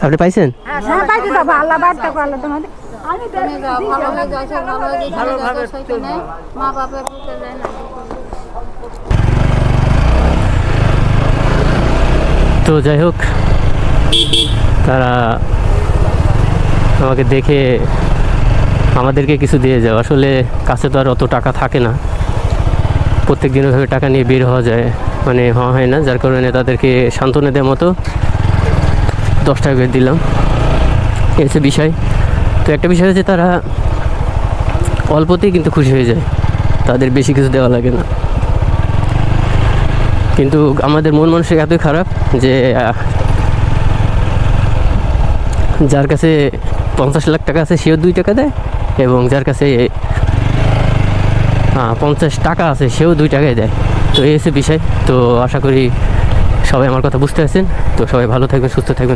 আপনি পাইছেন? হ্যাঁ পাইছি তো, আল্লাহ বার্তা করলো তোমাদের। মা বাবার তো যাই হোক, তারা আমাকে দেখে আমাদেরকে কিছু দিয়ে যাও। আসলে কাছে তো আর অত টাকা থাকে না, প্রত্যেক দিন ওইভাবে টাকা নিয়ে বের হওয়া যায় মানে হয় না, যার কারণে তাদেরকে সান্ত্বনা দেওয়ার মতো 10 টাকা করে দিলাম। এই হচ্ছে বিষয়। তো একটা বিষয় হচ্ছে তারা অল্পতেই কিন্তু খুশি হয়ে যায়, তাদের বেশি কিছু দেওয়া লাগে না। কিন্তু আমাদের মন মানুষের এতই খারাপ যে যার কাছে 50 লাখ টাকা আছে সেও 2 টাকা দেয়, এবং যার কাছে 50 টাকা আছে সেও 2 টাকায় দেয়। তো এই হচ্ছে বিষয়। তো আশা করি সবাই আমার কথা বুঝতে পারছেন। তো সবাই ভালো থাকবেন, সুস্থ থাকবেন।